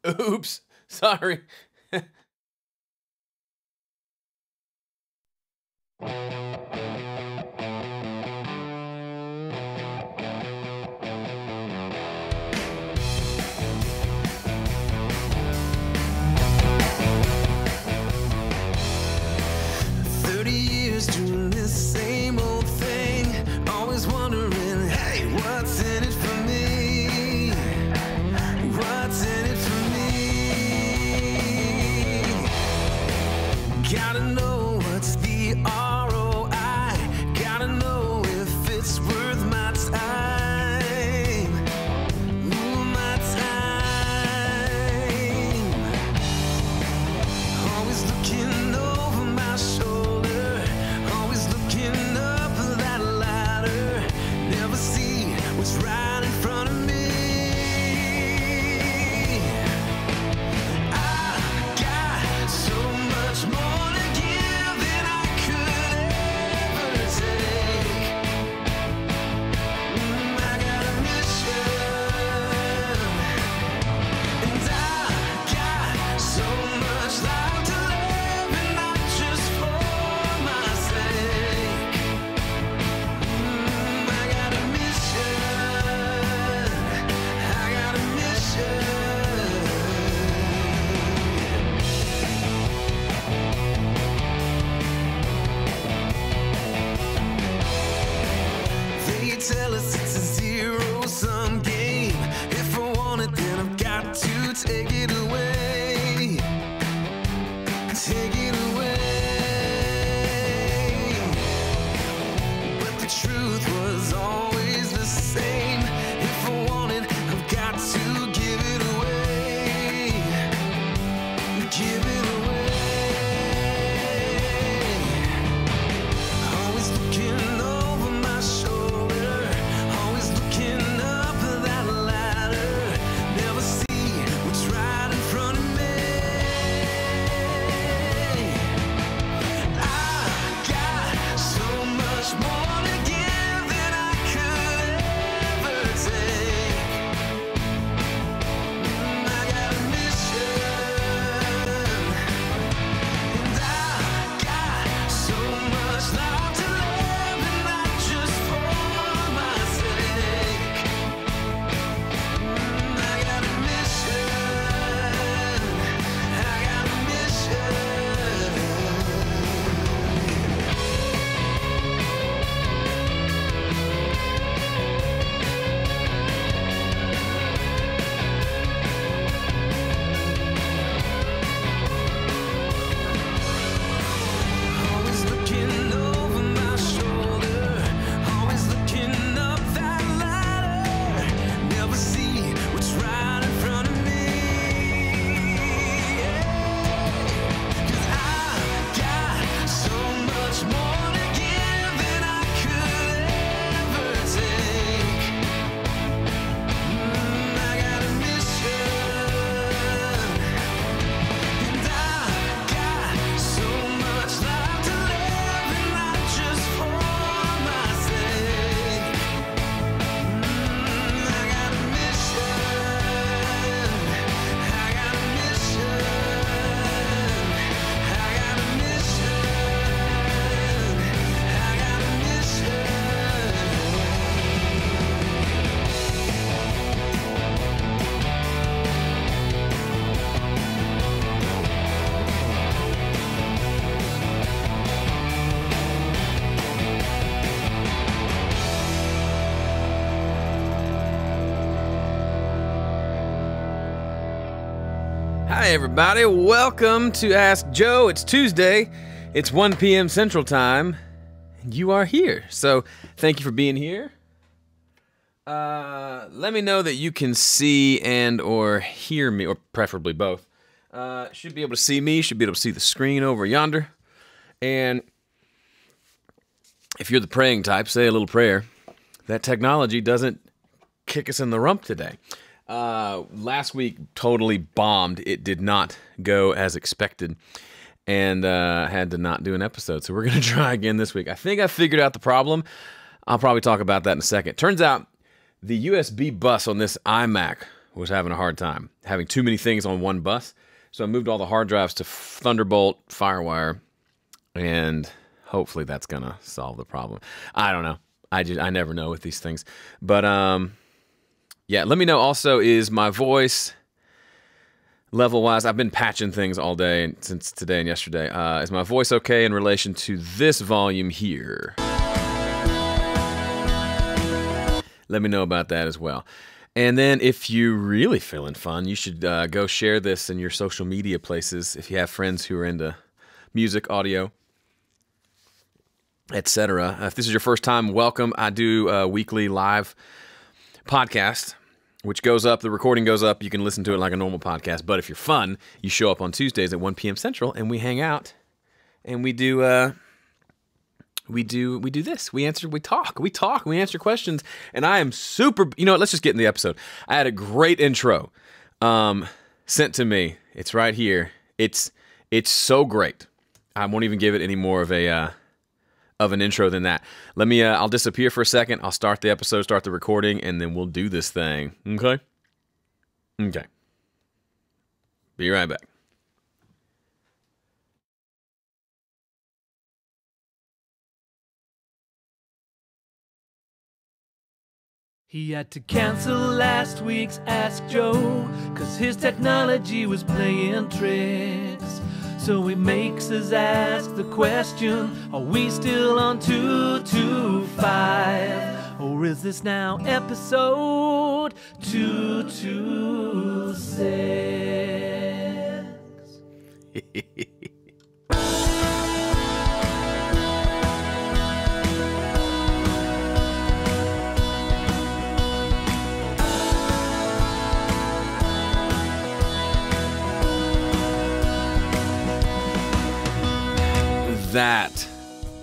Oops, sorry. 30 years doing this same old thing, always wondering, hey, what's in it for me? What's in it for me? Gotta know what's the ROI, gotta know if it's worth my time. Ooh, my time. Always looking over my shoulder, always looking up that ladder, never see what's right in front of me. I got so much more to give than I could ever take. I got a mission, and I got so much life to live, and not just for my sake. I got a mission. I got a mission. They tell us it's a zero-sum game. If I want it, then I've got to take it away. Take it away. But the truth was always the same. If I want it, I've got to give it away. Give it away. Always looking over my shoulder, always looking up that ladder, never see what's right in front of me. I got so much more to give than I could ever take. I got a mission, and I got so much life to live, and not just for my sake. I got a mission. I got a mission. Always looking over my shoulder, always looking up that ladder, never see what's right in front of me. 'Cause I got so much more to give than I could ever take. I got a mission, and I got so much life to live, and not just for my sake. I got a mission. I got a mission. I got a mission. I got a mission. Hi, everybody. Welcome to Ask Joe. It's Tuesday. It's 1 p.m. Central Time, and you are here. So thank you for being here. Let me know that you can see and or hear me, or preferably both. Should be able to see me. Should be able to see the screen over yonder. And if you're the praying type, say a little prayer. That technology doesn't kick us in the rump today. Last week totally bombed. It did not go as expected, and had to not do an episode. So we're going to try again this week. I think I figured out the problem. I'll probably talk about that in a second. Turns out the USB bus on this iMac was having a hard time, having too many things on one bus. So I moved all the hard drives to Thunderbolt FireWire, and hopefully that's going to solve the problem. I don't know. I never know with these things. But yeah, let me know also, is my voice level-wise, I've been patching things all day since today and yesterday. Is my voice okay in relation to this volume here? Let me know about that as well. And then if you're really feeling fun, you should go share this in your social media places if you have friends who are into music, audio, etc. If this is your first time, welcome. I do a weekly live podcast, which goes up, the recording goes up, you can listen to it like a normal podcast. But if you're fun, you show up on Tuesdays at 1 p.m. Central, and we hang out, and we do this. We answer questions, and I am super, let's just get in the episode. I had a great intro sent to me. It's right here. It's so great. I won't even give it any more of an intro than that. I'll disappear for a second. I'll start the episode, start the recording, and then we'll do this thing. Okay? Okay. Be right back. He had to cancel last week's Ask Joe, 'cause his technology was playing tricks. So he makes us ask the question, are we still on 225? Or is this now episode 226? That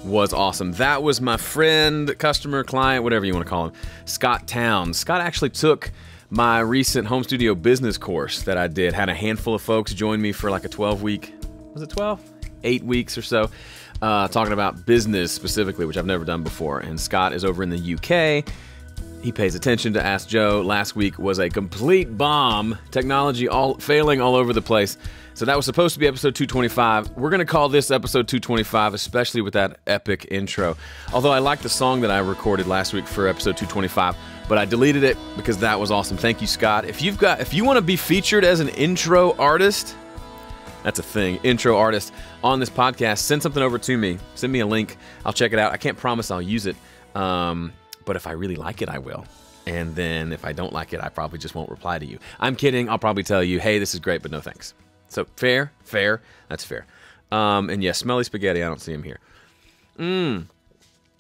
was awesome. That was my friend, customer, client, whatever you want to call him, Scott Towns. Scott actually took my recent home studio business course that I did. Had a handful of folks join me for like a 12-week, was it 12? 8 weeks or so, talking about business specifically, which I've never done before. And Scott is over in the UK. He pays attention to Ask Joe. Last week was a complete bomb. Technology failing all over the place. So that was supposed to be episode 225. We're going to call this episode 225, especially with that epic intro. Although I like the song that I recorded last week for episode 225, but I deleted it because that was awesome. Thank you, Scott. If you want to be featured as an intro artist, that's a thing, intro artist on this podcast, send something over to me. Send me a link. I'll check it out. I can't promise I'll use it, but if I really like it, I will. And then if I don't like it, I probably just won't reply to you. I'm kidding. I'll probably tell you, hey, this is great, but no thanks. So fair, that's fair. And yeah, smelly spaghetti, I don't see him here.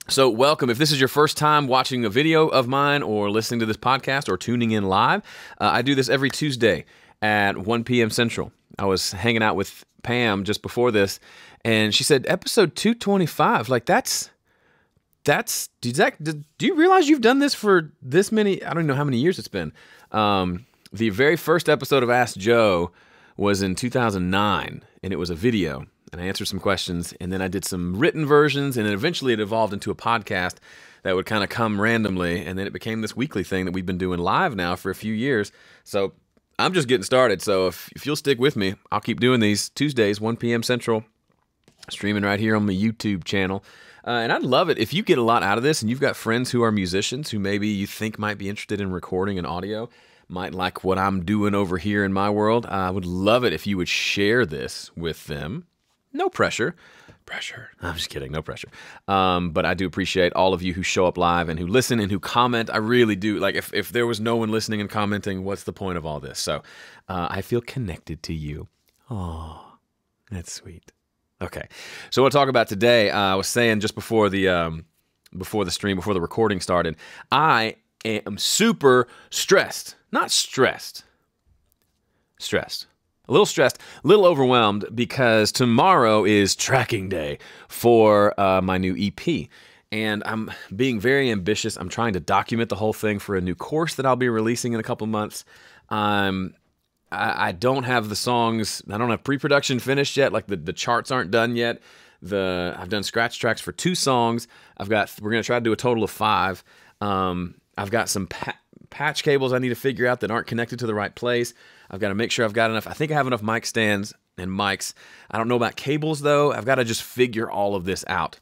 So welcome. If this is your first time watching a video of mine or listening to this podcast or tuning in live, I do this every Tuesday at 1 p.m. Central. I was hanging out with Pam just before this, and she said, episode 225, like do you realize you've done this for this many, I don't even know how many years it's been. The very first episode of Ask Joe was in 2009, and it was a video, and I answered some questions, and then I did some written versions, and then eventually it evolved into a podcast that would kind of come randomly, and then it became this weekly thing that we've been doing live now for a few years. So I'm just getting started, so if you'll stick with me, I'll keep doing these Tuesdays, 1 p.m. Central, streaming right here on my YouTube channel. And I'd love it if you get a lot out of this, and you've got friends who are musicians who maybe you think might be interested in recording and audio, might like what I'm doing over here in my world. I would love it if you would share this with them. No pressure. I'm just kidding. No pressure. But I do appreciate all of you who show up live and who listen and who comment. I really do. Like, if there was no one listening and commenting, what's the point of all this? So I feel connected to you. Oh, that's sweet. Okay. So what I'll talk about today, I was saying just before the stream, before the recording started, I am super stressed. Not stressed. Stressed. A little stressed, a little overwhelmed because tomorrow is tracking day for my new EP. And I'm being very ambitious. I'm trying to document the whole thing for a new course that I'll be releasing in a couple months. I don't have the songs, I don't have pre-production finished yet. Like the charts aren't done yet. I've done scratch tracks for 2 songs. We're going to try to do a total of 5. I've got some patch cables I need to figure out that aren't connected to the right place. I've got to make sure I've got enough. I think I have enough mic stands and mics. I don't know about cables, though. I've got to just figure all of this out.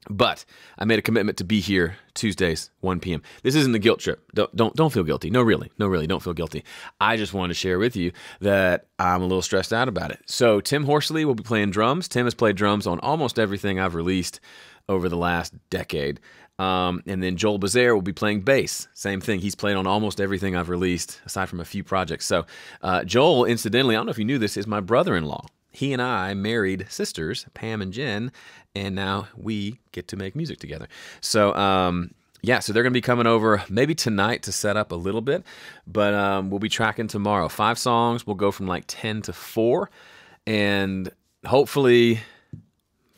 But I made a commitment to be here Tuesdays, 1 p.m. This isn't the guilt trip. Don't feel guilty. No, really, don't feel guilty. I just wanted to share with you that I'm a little stressed out about it. So Tim Horsley will be playing drums. Tim has played drums on almost everything I've released over the last decade. And then Joel Bazaire will be playing bass. Same thing. He's played on almost everything I've released, aside from a few projects. So Joel, incidentally, I don't know if you knew this, is my brother-in-law. He and I married sisters, Pam and Jen, and now we get to make music together. So, yeah, so they're going to be coming over maybe tonight to set up a little bit, but we'll be tracking tomorrow. 5 songs. We'll go from like 10 to 4, and hopefully,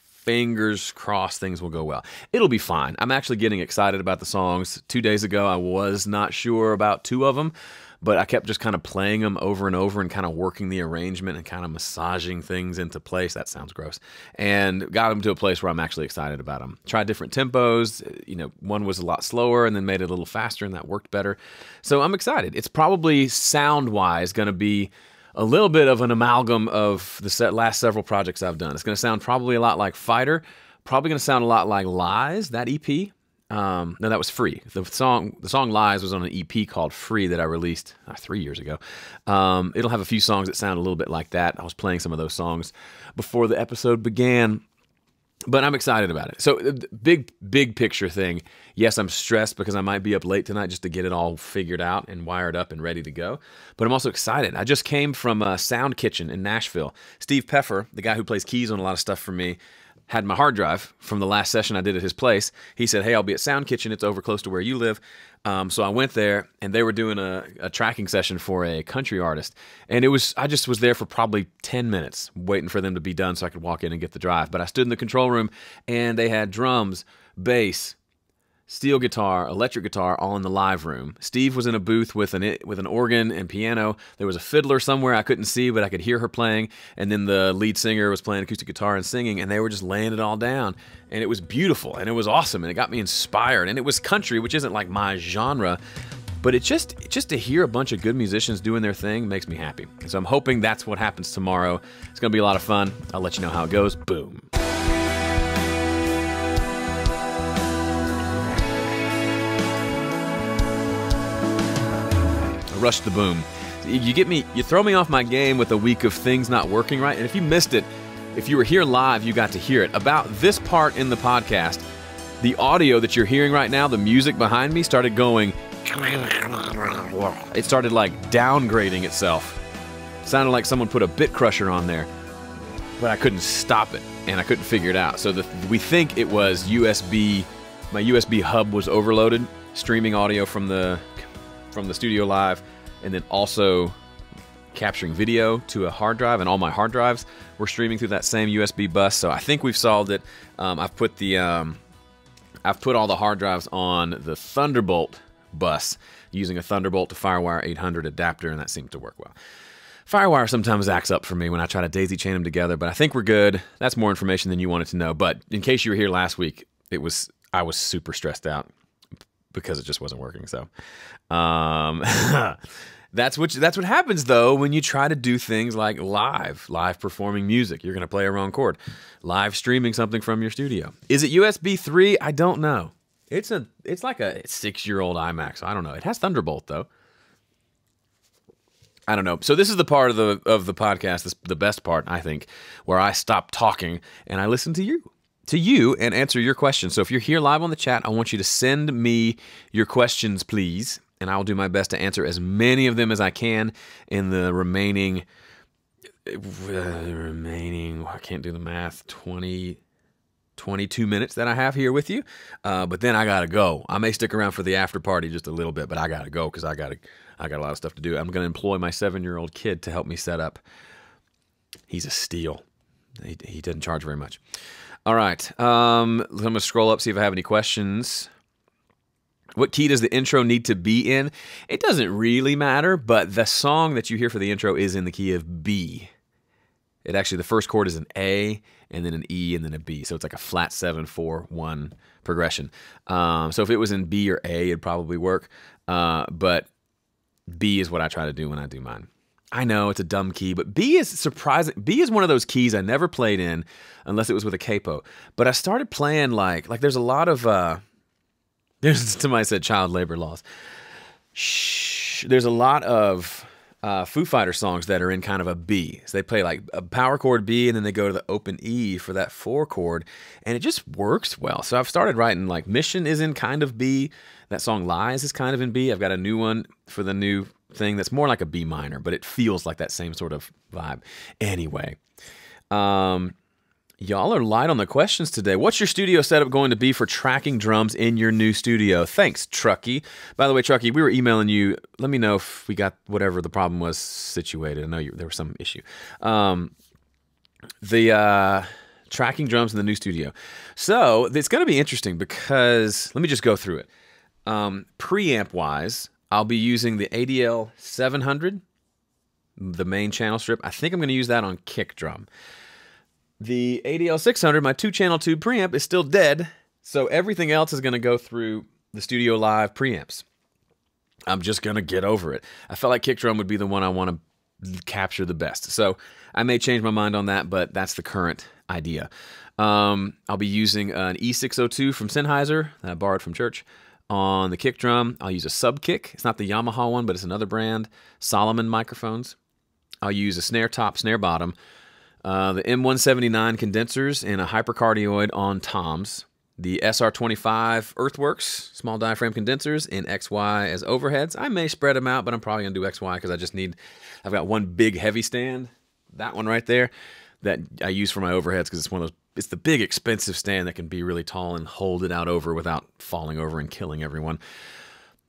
fingers crossed, things will go well. It'll be fine. I'm actually getting excited about the songs. 2 days ago, I was not sure about 2 of them, but I kept just kind of playing them over and over and kind of working the arrangement and kind of massaging things into place. That sounds gross. And got them to a place where I'm actually excited about them. Tried different tempos. You know, one was a lot slower and then made it a little faster, and that worked better. So I'm excited. It's probably sound-wise going to be a little bit of an amalgam of the last several projects I've done. It's going to sound probably a lot like Fighter. Probably going to sound a lot like Lies, that EP. No, that was Free. The song Lies was on an EP called Free that I released 3 years ago. It'll have a few songs that sound a little bit like that. I was playing some of those songs before the episode began, but I'm excited about it. So big picture thing. Yes, I'm stressed because I might be up late tonight just to get it all figured out and wired up and ready to go. But I'm also excited. I just came from a Sound Kitchen in Nashville. Steve Peffer, the guy who plays keys on a lot of stuff for me, had my hard drive from the last session I did at his place. He said, hey, I'll be at Sound Kitchen. It's over close to where you live. So I went there, and they were doing a tracking session for a country artist. And I just was there for probably 10 minutes waiting for them to be done so I could walk in and get the drive. But I stood in the control room, and they had drums, bass, steel guitar, electric guitar, all in the live room. Steve was in a booth with an organ and piano. There was a fiddler somewhere I couldn't see, but I could hear her playing. And then the lead singer was playing acoustic guitar and singing, and they were just laying it all down. And it was beautiful, and it was awesome, and it got me inspired. And it was country, which isn't like my genre, but it just to hear a bunch of good musicians doing their thing makes me happy. And so I'm hoping that's what happens tomorrow. It's going to be a lot of fun. I'll let you know how it goes. Boom. Rush the boom. You throw me off my game with a week of things not working right. And if you missed it, if you were here live, you got to hear it. About this part in the podcast, the audio that you're hearing right now, the music behind me started going. It started like downgrading itself. It sounded like someone put a bit crusher on there, but I couldn't stop it and I couldn't figure it out. So we think it was USB. My USB hub was overloaded, streaming audio from the studio live, and then also capturing video to a hard drive, and all my hard drives were streaming through that same USB bus. So I think we've solved it. I've put all the hard drives on the Thunderbolt bus using a Thunderbolt to Firewire 800 adapter, and that seemed to work well. Firewire sometimes acts up for me when I try to daisy chain them together, but I think we're good. That's more information than you wanted to know. But in case you were here last week, I was super stressed out because it just wasn't working. So that's what happens though when you try to do things like live performing music. You're going to play a wrong chord. Live streaming something from your studio. Is it USB 3? I don't know. It's like a 6-year-old iMac, so I don't know. It has Thunderbolt though. I don't know. So this is the part of the podcast, the best part, I think, where I stop talking and I listen to you and answer your questions. So if you're here live on the chat, I want you to send me your questions, please, and I'll do my best to answer as many of them as I can in the remaining, I can't do the math, 22 minutes that I have here with you. But then I got to go. I may stick around for the after party just a little bit, but I got to go because I got a lot of stuff to do. I'm going to employ my 7-year-old kid to help me set up. He's a steal. He doesn't charge very much. All right. I'm going to scroll up, see if I have any questions. What key does the intro need to be in? It doesn't really matter, but the song that you hear for the intro is in the key of B. The first chord is an A, and then an E, and then a B. So it's like a flat 7-4-1 progression. So if it was in B or A, it'd probably work. But B is what I try to do when I do mine. I know it's a dumb key, but B is surprising. B is one of those keys I never played in unless it was with a capo. But I started playing like there's a lot of, there's somebody said child labor laws. Shh, there's a lot of Foo Fighter songs that are in kind of a B. So they play like a power chord B and then they go to the open E for that 4 chord. And it just works well. So I've started writing like Mission is in kind of B. That song Lies is kind of in B. I've got a new one for the new thing that's more like a B minor, but it feels like that same sort of vibe. Anyway, y'all are light on the questions today. What's your studio setup going to be for tracking drums in your new studio? Thanks, Truckee. By the way, Truckee, we were emailing you. Let me know if we got whatever the problem was situated. I know there was some issue. The tracking drums in the new studio. So it's going to be interesting because let me just go through it. Preamp-wise, I'll be using the ADL 700, the main channel strip. I think I'm going to use that on kick drum. The ADL 600, my 2-channel tube preamp, is still dead, so everything else is going to go through the Studio Live preamps. I'm just going to get over it. I felt like kick drum would be the one I want to capture the best. So I may change my mind on that, but that's the current idea. I'll be using an E602 from Sennheiser that I borrowed from church. On the kick drum, I'll use a sub kick. It's not the Yamaha one, but it's another brand. Solomon microphones. I'll use a snare top, snare bottom. The M179 condensers and a hypercardioid on toms. The SR25 Earthworks small diaphragm condensers in XY as overheads. I may spread them out, but I'm probably going to do XY because I've got one big heavy stand, that one right there, that I use for my overheads because it's one of those. It's the big expensive stand that can be really tall and hold it out over without falling over and killing everyone.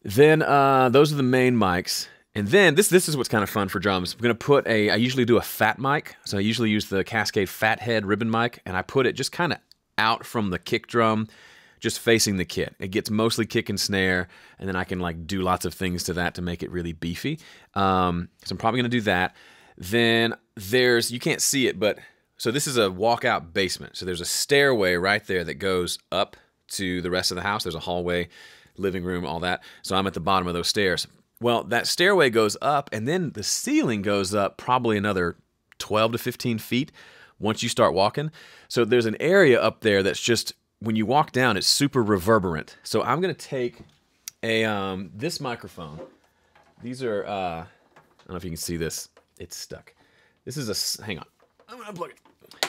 Then those are the main mics. And then this is what's kind of fun for drums. I'm going to put I usually do a fat mic. So I usually use the Cascade Fathead ribbon mic, and I put it just kind of out from the kick drum, just facing the kit. It gets mostly kick and snare, and then I can like do lots of things to that to make it really beefy. So I'm probably going to do that. Then you can't see it, but so this is a walkout basement. So there's a stairway right there that goes up to the rest of the house. There's a hallway, living room, all that. So I'm at the bottom of those stairs. Well, that stairway goes up, and then the ceiling goes up probably another 12 to 15 feet once you start walking. So there's an area up there that's just, when you walk down, it's super reverberant. So I'm going to take this microphone. These are, I don't know if you can see this. It's stuck. This is hang on. I'm going to unplug it.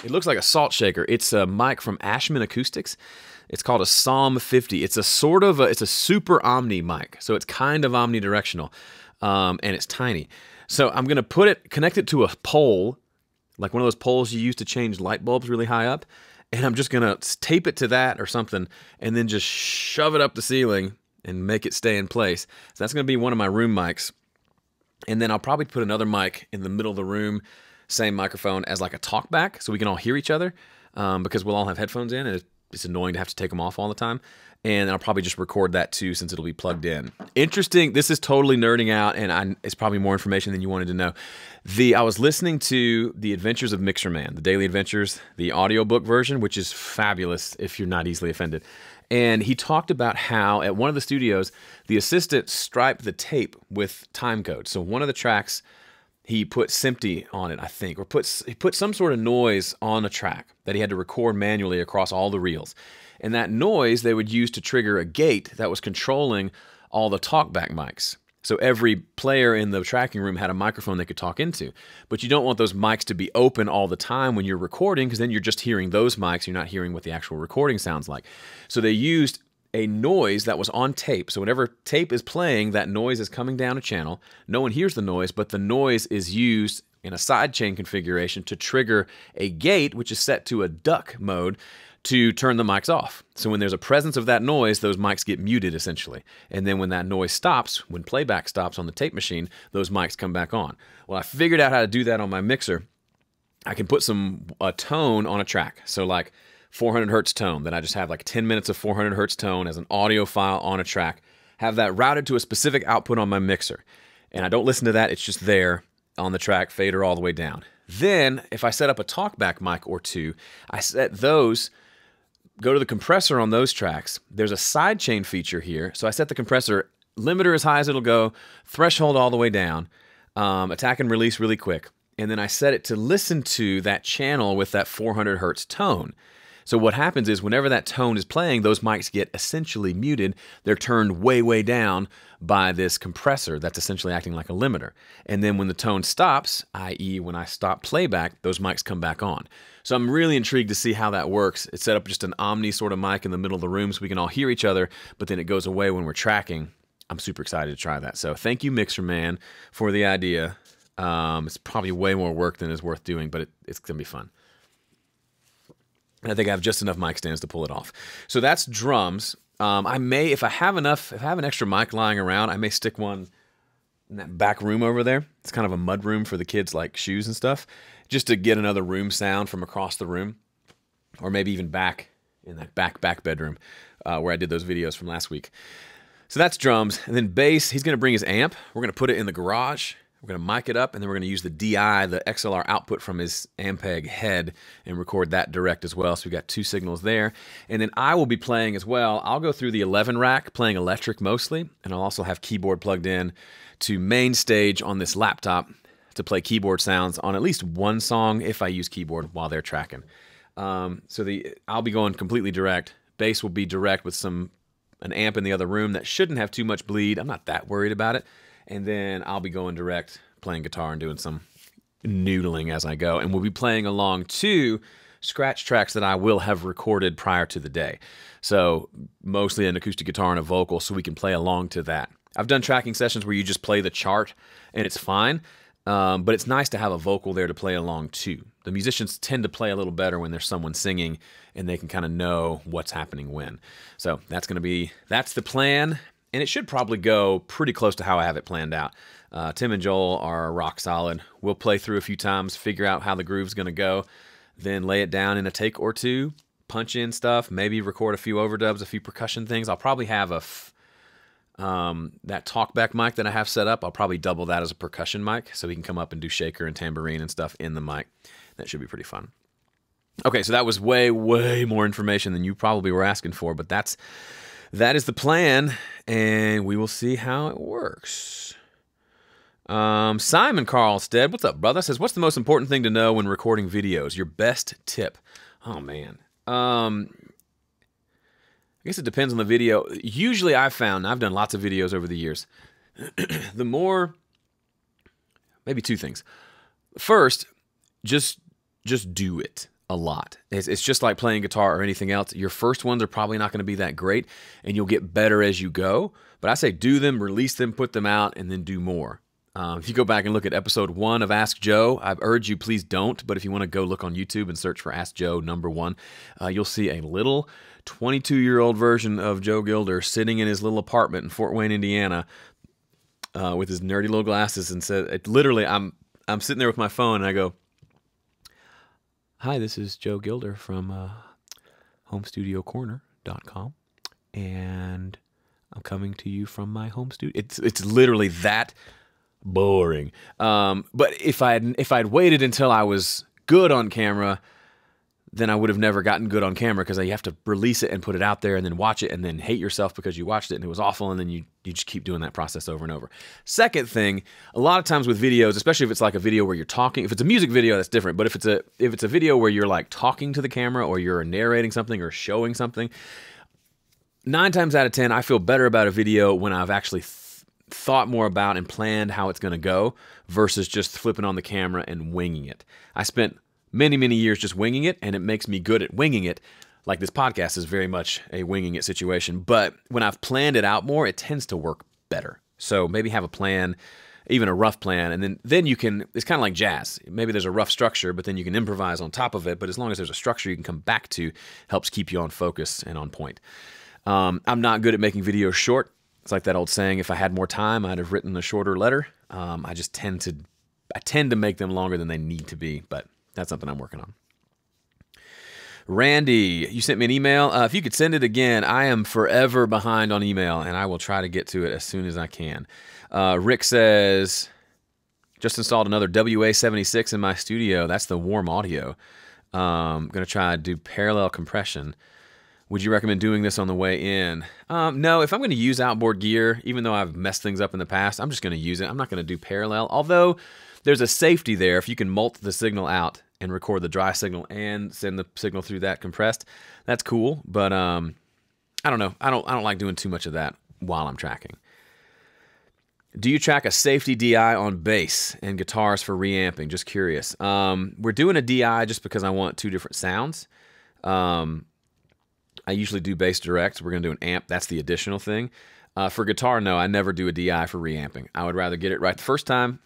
It looks like a salt shaker. It's a mic from Ashman Acoustics. It's called a Psalm 50. It's a it's a super omni mic. So it's kind of omnidirectional, and it's tiny. So I'm going to connect it to a pole, like one of those poles you use to change light bulbs really high up. And I'm just going to tape it to that or something, and then just shove it up the ceiling and make it stay in place. So that's going to be one of my room mics. And then I'll probably put another mic in the middle of the room, same microphone as like a talkback, so we can all hear each other, because we'll all have headphones in, and it's annoying to have to take them off all the time. And I'll probably just record that too, since it'll be plugged in. Interesting. This is totally nerding out, and it's probably more information than you wanted to know. I was listening to The Adventures of Mixer Man, the Daily Adventures, the audiobook version, which is fabulous if you're not easily offended. And he talked about how at one of the studios, the assistant striped the tape with time code. So one of the tracks, he put SMPTE on it, I think, or he put some sort of noise on a track that he had to record manually across all the reels. And that noise they would use to trigger a gate that was controlling all the talkback mics. So every player in the tracking room had a microphone they could talk into. But you don't want those mics to be open all the time when you're recording, because then you're just hearing those mics. You're not hearing what the actual recording sounds like. So they used a noise that was on tape. So whenever tape is playing, that noise is coming down a channel. No one hears the noise, but the noise is used in a sidechain configuration to trigger a gate, which is set to a duck mode, to turn the mics off. So when there's a presence of that noise, those mics get muted essentially. And then when that noise stops, when playback stops on the tape machine, those mics come back on. Well, I figured out how to do that on my mixer. I can put a tone on a track. So like 400 hertz tone, that I just have like 10 minutes of 400 hertz tone as an audio file on a track, have that routed to a specific output on my mixer. And I don't listen to that, it's just there on the track, fader all the way down. Then, if I set up a talkback mic or two, I set those, go to the compressor on those tracks. There's a sidechain feature here, so I set the compressor limiter as high as it'll go, threshold all the way down, attack and release really quick. And then I set it to listen to that channel with that 400 hertz tone. So what happens is whenever that tone is playing, those mics get essentially muted. They're turned way, way down by this compressor that's essentially acting like a limiter. And then when the tone stops, i.e. when I stop playback, those mics come back on. So I'm really intrigued to see how that works. It's set up just an omni sort of mic in the middle of the room so we can all hear each other, but then it goes away when we're tracking. I'm super excited to try that. So thank you, Mixer Man, for the idea. It's probably way more work than is worth doing, but it's going to be fun. And I think I have just enough mic stands to pull it off. So that's drums. I may, if I have an extra mic lying around, I may stick one in that back room over there. It's kind of a mud room for the kids, like shoes and stuff, just to get another room sound from across the room, or maybe even back in that back bedroom where I did those videos from last week. So that's drums. And then bass, he's going to bring his amp. We're going to put it in the garage. We're going to mic it up, and then we're going to use the DI, the XLR output from his Ampeg head, and record that direct as well. So we got 2 signals there. And then I will be playing as well. I'll go through the 11 rack, playing electric mostly, and I'll also have keyboard plugged in to main stage on this laptop to play keyboard sounds on at least one song if I use keyboard while they're tracking. I'll be going completely direct. Bass will be direct with an amp in the other room that shouldn't have too much bleed. I'm not that worried about it. And then I'll be going direct, playing guitar and doing some noodling as I go. And we'll be playing along to scratch tracks that I will have recorded prior to the day. So mostly an acoustic guitar and a vocal, so we can play along to that. I've done tracking sessions where you just play the chart and it's fine, but it's nice to have a vocal there to play along to. The musicians tend to play a little better when there's someone singing and they can kind of know what's happening when. So that's the plan. And it should probably go pretty close to how I have it planned out. Tim and Joel are rock solid. We'll play through a few times, figure out how the groove's going to go, then lay it down in a take or two, punch in stuff, maybe record a few overdubs, a few percussion things. I'll probably have that talkback mic that I have set up. I'll probably double that as a percussion mic so we can come up and do shaker and tambourine and stuff in the mic. That should be pretty fun. Okay, so that was way, way more information than you probably were asking for, but that is the plan, and we will see how it works. Simon Carlstead, what's up, brother? Says, what's the most important thing to know when recording videos? Your best tip. Oh, man. I guess it depends on the video. Usually I've done lots of videos over the years. Maybe 2 things. First, just do it. A lot. It's just like playing guitar or anything else. Your first ones are probably not going to be that great, and you'll get better as you go. But I say do them, release them, put them out, and then do more. If you go back and look at episode 1 of Ask Joe, I urge you, please don't. But if you want to go look on YouTube and search for Ask Joe #1, you'll see a little 22-year-old version of Joe Gilder sitting in his little apartment in Fort Wayne, Indiana, with his nerdy little glasses, and said, literally, I'm sitting there with my phone, and I go, "Hi, this is Joe Gilder from homestudiocorner.com, and I'm coming to you from my home studio." It's literally that boring. But if I'd waited until I was good on camera, then I would have never gotten good on camera, because you have to release it and put it out there and then watch it and then hate yourself because you watched it and it was awful, and then you just keep doing that process over and over. Second thing, a lot of times with videos, especially if it's like a video where you're talking, if it's a music video, that's different, but if it's a video where you're like talking to the camera or you're narrating something or showing something, 9 times out of 10, I feel better about a video when I've actually thought more about and planned how it's going to go versus just flipping on the camera and winging it. I spent many, many years just winging it, and it makes me good at winging it. Like this podcast is very much a winging it situation. But when I've planned it out more, it tends to work better. So maybe have a plan, even a rough plan, and then you can, it's kind of like jazz. Maybe there's a rough structure, but then you can improvise on top of it. But as long as there's a structure you can come back to, helps keep you on focus and on point. I'm not good at making videos short. It's like that old saying, if I had more time, I'd have written a shorter letter. I tend to make them longer than they need to be, but that's something I'm working on. Randy, you sent me an email. If you could send it again, I am forever behind on email, and I will try to get to it as soon as I can. Rick says, just installed another WA-76 in my studio. That's the warm audio. I'm going to try to do parallel compression. Would you recommend doing this on the way in? No, if I'm going to use outboard gear, even though I've messed things up in the past, I'm just going to use it. I'm not going to do parallel, although there's a safety there. If you can mult the signal out and record the dry signal and send the signal through that compressed, that's cool. But I don't know. I don't like doing too much of that while I'm tracking. Do you track a safety DI on bass and guitars for reamping? Just curious. We're doing a DI just because I want two different sounds. I usually do bass direct. We're going to do an amp. That's the additional thing. For guitar, no, I never do a DI for reamping. I would rather get it right the first time,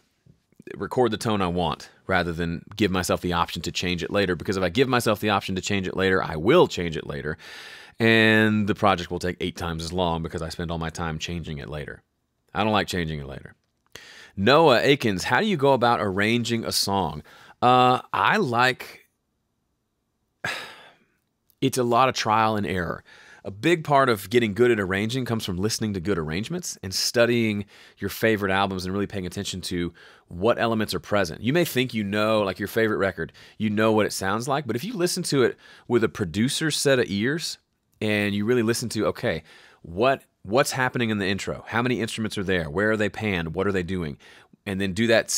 record the tone I want, rather than give myself the option to change it later. Because if I give myself the option to change it later, I will change it later. And the project will take 8 times as long because I spend all my time changing it later. I don't like changing it later. Noah Akins, how do you go about arranging a song? I like... It's a lot of trial and error. A big part of getting good at arranging comes from listening to good arrangements and studying your favorite albums and really paying attention to what elements are present. You may think you know, like your favorite record, you know what it sounds like, but if you listen to it with a producer's set of ears and you really listen to, okay, what's happening in the intro? How many instruments are there? Where are they panned? What are they doing? And then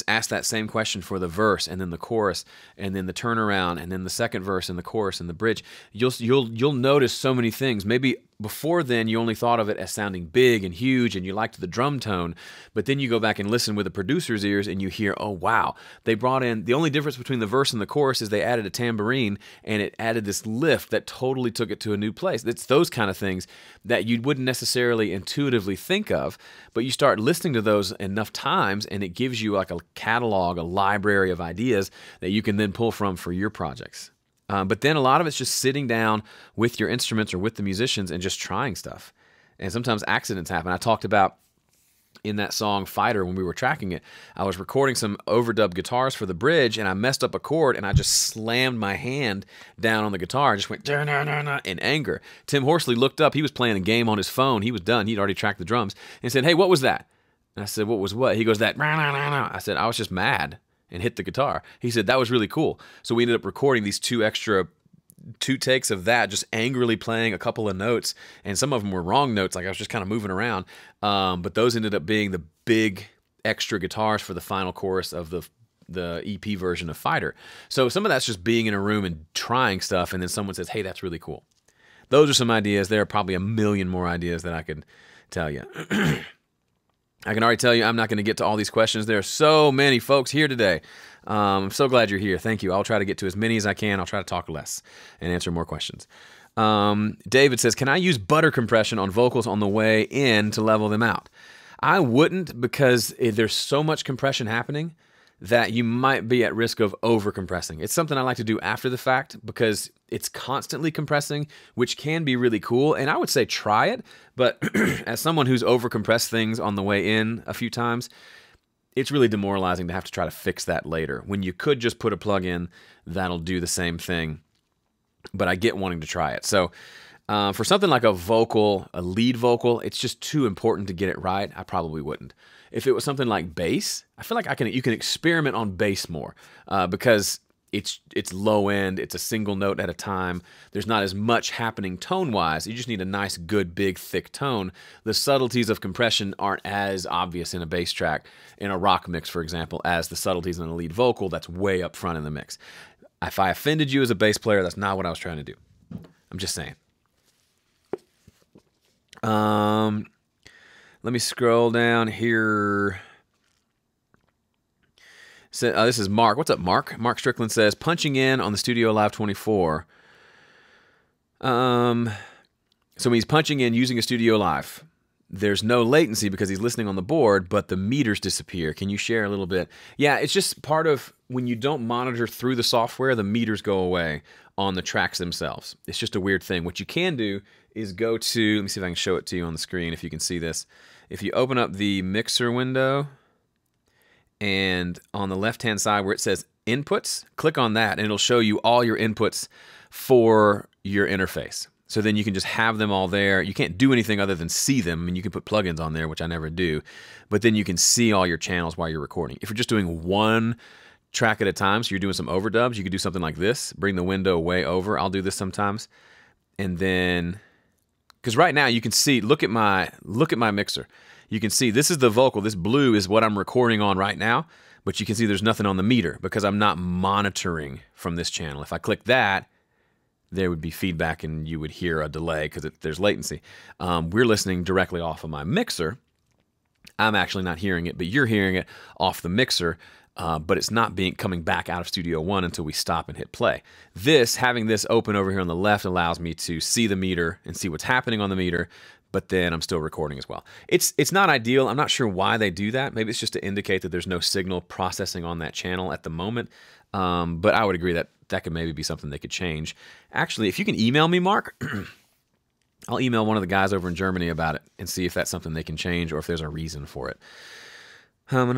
ask that same question for the verse and then the chorus and then the turnaround and then the second verse and the chorus and the bridge. You'll notice so many things. Maybe before then you only thought of it as sounding big and huge and you liked the drum tone, but then you go back and listen with the producer's ears and you hear, oh wow, they brought in, the only difference between the verse and the chorus is they added a tambourine and it added this lift that totally took it to a new place. It's those kind of things that you wouldn't necessarily intuitively think of, but you start listening to those enough times and it gives you like a catalog, a library of ideas that you can then pull from for your projects. But then a lot of it's just sitting down with your instruments or with the musicians and just trying stuff. And sometimes accidents happen. I talked about in that song Fighter when we were tracking it, I was recording some overdubbed guitars for the bridge and I messed up a chord and I just slammed my hand down on the guitar and just went in anger. Tim Horsley looked up. He was playing a game on his phone. He was done. He'd already tracked the drums and said, hey, what was that? And I said, what was what? He goes, that. I said, I was just mad and hit the guitar. He said, that was really cool. So we ended up recording these two takes of that, just angrily playing a couple of notes, and some of them were wrong notes, like I was just kind of moving around. But those ended up being the big extra guitars for the final chorus of the EP version of Fighter. So some of that's just being in a room and trying stuff, and then someone says, hey, that's really cool. Those are some ideas. There are probably a million more ideas that I could tell you. I can already tell you I'm not going to get to all these questions. There are so many folks here today. I'm so glad you're here. Thank you. I'll try to get to as many as I can. I'll try to talk less and answer more questions. David says, can I use butter compression on vocals on the way in to level them out? I wouldn't, because there's so much compression happening that you might be at risk of over compressing. It's something I like to do after the fact because it's constantly compressing, which can be really cool. And I would say try it, but as someone who's over compressed things on the way in a few times, it's really demoralizing to have to try to fix that later when you could just put a plug in that'll do the same thing. But I get wanting to try it. So for something like a lead vocal, it's just too important to get it right. I probably wouldn't. If it was something like bass, I feel like you can experiment on bass more because it's low end, it's a single note at a time. There's not as much happening tone-wise. You just need a nice, good, big, thick tone. The subtleties of compression aren't as obvious in a bass track, in a rock mix, for example, as the subtleties in a lead vocal that's way up front in the mix. If I offended you as a bass player, that's not what I was trying to do. I'm just saying. Let me scroll down here. So, this is Mark. What's up, Mark? Mark Strickland says, punching in on the Studio Live 24. So when he's punching in using a Studio Live, there's no latency because he's listening on the board, but the meters disappear. Can you share a little bit? Yeah, it's just part of when you don't monitor through the software, the meters go away on the tracks themselves. It's just a weird thing. What you can do is go to, let me see if I can show it to you on the screen if you can see this. If you open up the mixer window, and on the left-hand side where it says inputs, click on that, and it'll show you all your inputs for your interface. So then you can just have them all there. You can't do anything other than see them. I mean, you can put plugins on there, which I never do, but then you can see all your channels while you're recording. If you're just doing one track at a time, so you're doing some overdubs, you could do something like this, bring the window way over. I'll do this sometimes. and then, because right now you can see, look at my mixer. You can see this is the vocal. This blue is what I'm recording on right now, but you can see there's nothing on the meter because I'm not monitoring from this channel. If I click that, there would be feedback and you would hear a delay because there's latency. We're listening directly off of my mixer. I'm actually not hearing it, but you're hearing it off the mixer, but it's not coming back out of Studio One until we stop and hit play. Having this open over here on the left allows me to see the meter and see what's happening on the meter, but then I'm still recording as well. It's not ideal. I'm not sure why they do that. Maybe it's just to indicate that there's no signal processing on that channel at the moment. But I would agree that could maybe be something they could change. Actually, if you can email me, Mark, I'll email one of the guys over in Germany about it and see if that's something they can change or if there's a reason for it. Let's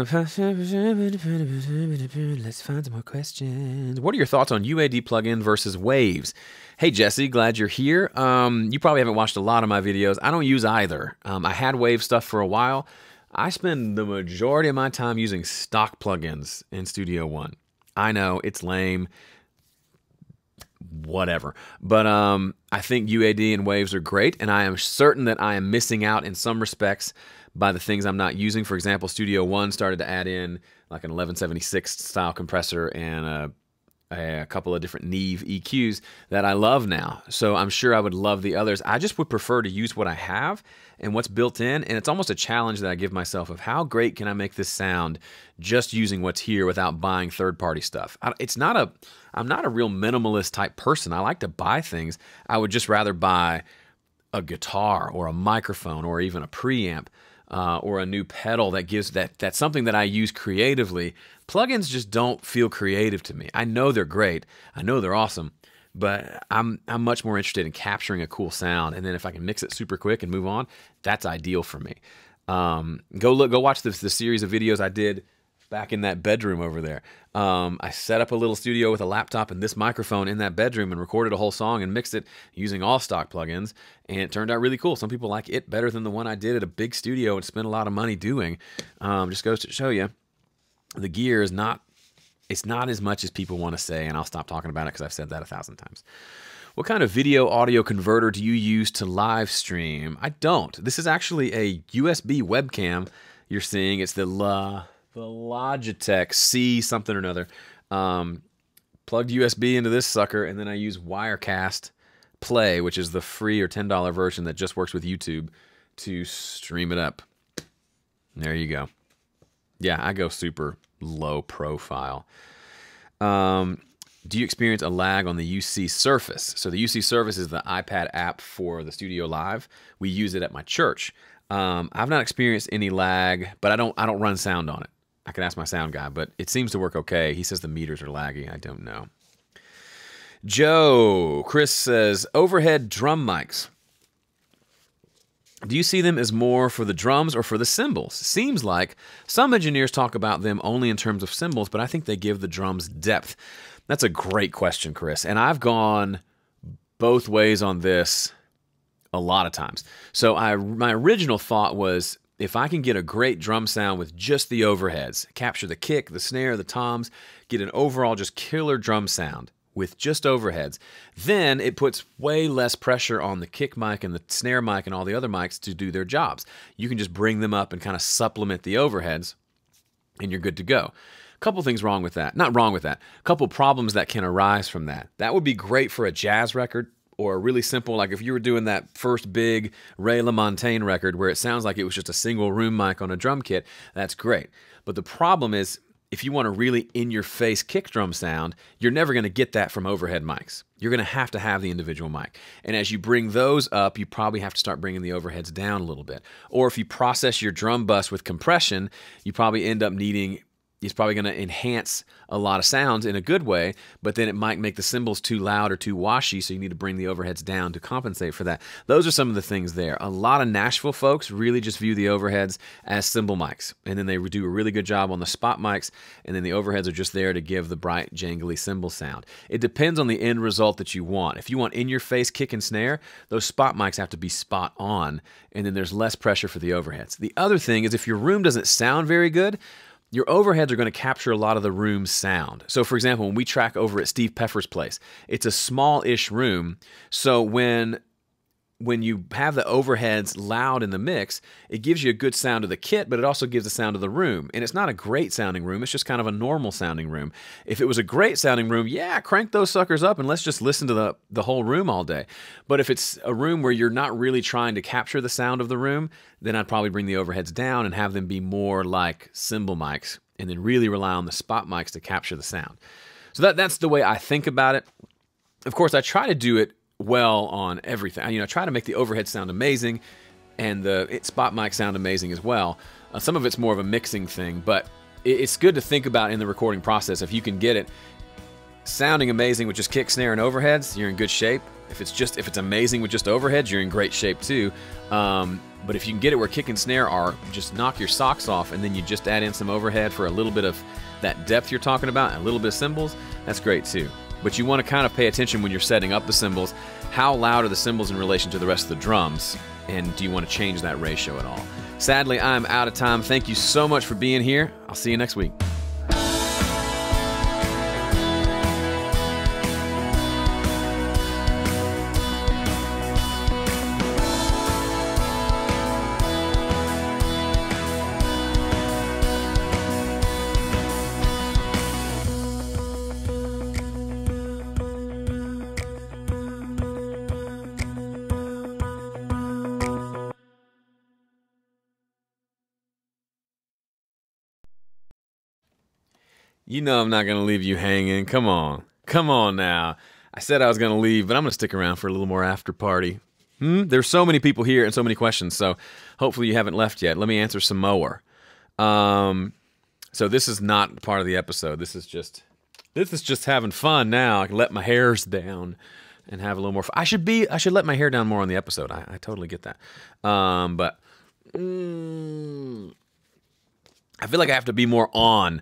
find some more questions. What are your thoughts on UAD plugin versus Waves? Hey, Jesse, glad you're here. You probably haven't watched a lot of my videos. I don't use either. I had Wave stuff for a while. I spend the majority of my time using stock plugins in Studio One. I know, it's lame. Whatever. But I think UAD and Waves are great, and I am certain that I am missing out in some respects by the things I'm not using. For example, Studio One started to add in like an 1176 style compressor and a couple of different Neve EQs that I love now. So I'm sure I would love the others. I just would prefer to use what I have and what's built in, and it's almost a challenge that I give myself of how great can I make this sound just using what's here without buying third-party stuff. I'm not a real minimalist type person. I like to buy things. I would just rather buy a guitar or a microphone or even a preamp or a new pedal that gives that's something that I use creatively. Plugins just don't feel creative to me. I know they're great. I know they're awesome. But I'm much more interested in capturing a cool sound, and then if I can mix it super quick and move on, that's ideal for me. Go watch the series of videos I did back in that bedroom over there. I set up a little studio with a laptop and this microphone in that bedroom and recorded a whole song and mixed it using all stock plugins, and it turned out really cool. Some people like it better than the one I did at a big studio and spent a lot of money doing. Just goes to show you, the gear is not. It's not as much as people want to say, and I'll stop talking about it because I've said that 1,000 times. What kind of video audio converter do you use to live stream? I don't. This is actually a USB webcam you're seeing. It's the Logitech C something or another. Plugged USB into this sucker, and then I use Wirecast Play, which is the free or $10 version that just works with YouTube, to stream it up. There you go. Yeah, I go super low profile. Do you experience a lag on the UC Surface? So the UC Surface is the iPad app for the Studio Live. We use it at my church. I've not experienced any lag, but I don't run sound on it. I can ask my sound guy, but it seems to work okay. He says the meters are laggy. I don't know. Chris says, overhead drum mics. Do you see them as more for the drums or for the cymbals? Seems like some engineers talk about them only in terms of cymbals, but I think they give the drums depth. That's a great question, Chris. And I've gone both ways on this a lot of times. So my original thought was, if I can get a great drum sound with just the overheads, capture the kick, the snare, the toms, get an overall just killer drum sound with just overheads, then it puts way less pressure on the kick mic and the snare mic and all the other mics to do their jobs. You can just bring them up and kind of supplement the overheads, and you're good to go. A couple things wrong with that. Not wrong with that. A couple problems that can arise from that. That would be great for a jazz record, or a really simple, like if you were doing that first big Ray LaMontagne record where it sounds like it was just a single room mic on a drum kit, that's great. But the problem is, if you want a really in-your-face kick drum sound, you're never going to get that from overhead mics. You're going to have the individual mic. And as you bring those up, you probably have to start bringing the overheads down a little bit. Or if you process your drum bus with compression, you probably end up needing... It's probably going to enhance a lot of sounds in a good way, but then it might make the cymbals too loud or too washy, so you need to bring the overheads down to compensate for that. Those are some of the things there. A lot of Nashville folks really just view the overheads as cymbal mics, and then they do a really good job on the spot mics, and then the overheads are just there to give the bright, jangly cymbal sound. It depends on the end result that you want. If you want in-your-face kick and snare, those spot mics have to be spot on, and then there's less pressure for the overheads. The other thing is, if your room doesn't sound very good, your overheads are going to capture a lot of the room's sound. So, for example, when we track over at Steve Peffer's place, it's a small-ish room. So when you have the overheads loud in the mix, it gives you a good sound of the kit, but it also gives the sound of the room. And it's not a great sounding room, it's just kind of a normal sounding room. If it was a great sounding room, yeah, crank those suckers up and let's just listen to the whole room all day. But if it's a room where you're not really trying to capture the sound of the room, then I'd probably bring the overheads down and have them be more like cymbal mics, and then really rely on the spot mics to capture the sound. So that's the way I think about it. Of course, I try to do it well on everything. I try to make the overhead sound amazing and the spot mic sound amazing as well. Some of it's more of a mixing thing, but it's good to think about in the recording process. If you can get it sounding amazing with just kick, snare, and overheads, you're in good shape. If it's amazing with just overheads, you're in great shape too. But if you can get it where kick and snare are, just knock your socks off, and then you just add in some overhead for a little bit of that depth you're talking about and a little bit of cymbals, that's great too. But you want to kind of pay attention when you're setting up the cymbals. How loud are the cymbals in relation to the rest of the drums? And do you want to change that ratio at all? Sadly, I'm out of time. Thank you so much for being here. I'll see you next week. You know I'm not going to leave you hanging. Come on. Come on now. I said I was going to leave, but I'm going to stick around for a little more after party. There's so many people here and so many questions, so hopefully you haven't left yet. Let me answer some more. So this is not part of the episode. This is just having fun now. I can let my hairs down and have a little more fun. I should let my hair down more on the episode. I totally get that. But I feel like I have to be more on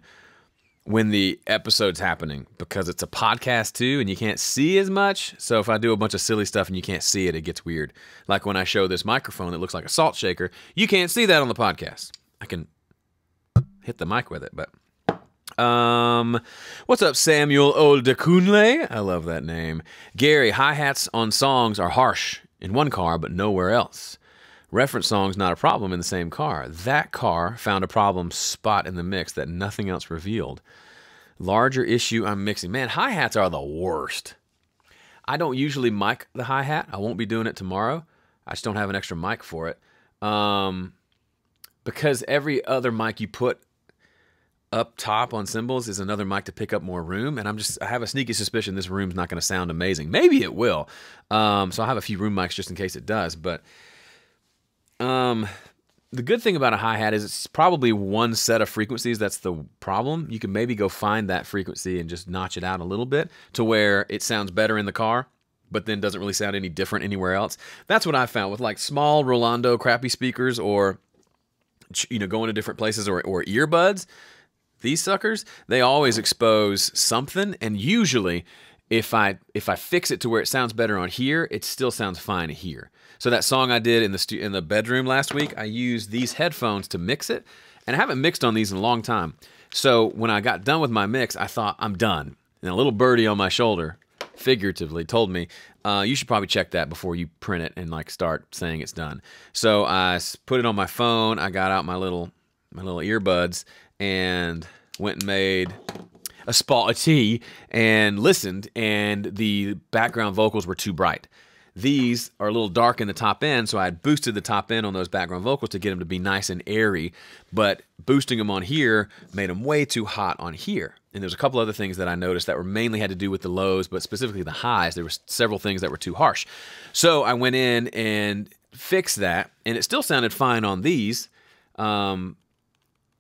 when the episode's happening because it's a podcast too and you can't see as much. So if I do a bunch of silly stuff and you can't see it, it gets weird. Like when I show this microphone that looks like a salt shaker, you can't see that on the podcast. I can hit the mic with it, but what's up, Samuel Oldekunle? I love that name. Gary, hi-hats on songs are harsh in one car but nowhere else. Reference song's not a problem in the same car. That car found a problem spot in the mix that nothing else revealed. Larger issue I'm mixing. Man, hi-hats are the worst. I don't usually mic the hi-hat. I won't be doing it tomorrow. I just don't have an extra mic for it. Because every other mic you put up top on cymbals is another mic to pick up more room, and I have a sneaky suspicion this room's not going to sound amazing. Maybe it will. So I'll have a few room mics just in case it does, but the good thing about a hi-hat is it's probably one set of frequencies that's the problem. You can maybe go find that frequency and just notch it out a little bit to where it sounds better in the car, but then doesn't really sound any different anywhere else. That's what I found with like small Rolando crappy speakers or, going to different places or earbuds. These suckers, they always expose something, and usually if I fix it to where it sounds better on here, it still sounds fine here. So that song I did in the bedroom last week, I used these headphones to mix it, and I haven't mixed on these in a long time. So when I got done with my mix, I thought, I'm done. And a little birdie on my shoulder, figuratively, told me, you should probably check that before you print it and start saying it's done. So I put it on my phone, I got out my little earbuds, and went and made a spot of tea and listened, and the background vocals were too bright. These are a little dark in the top end, so I had boosted the top end on those background vocals to get them to be nice and airy, but boosting them on here made them way too hot on here. And there's a couple other things that I noticed that were mainly had to do with the lows, but specifically the highs. There were several things that were too harsh. So I went in and fixed that, and it still sounded fine on these.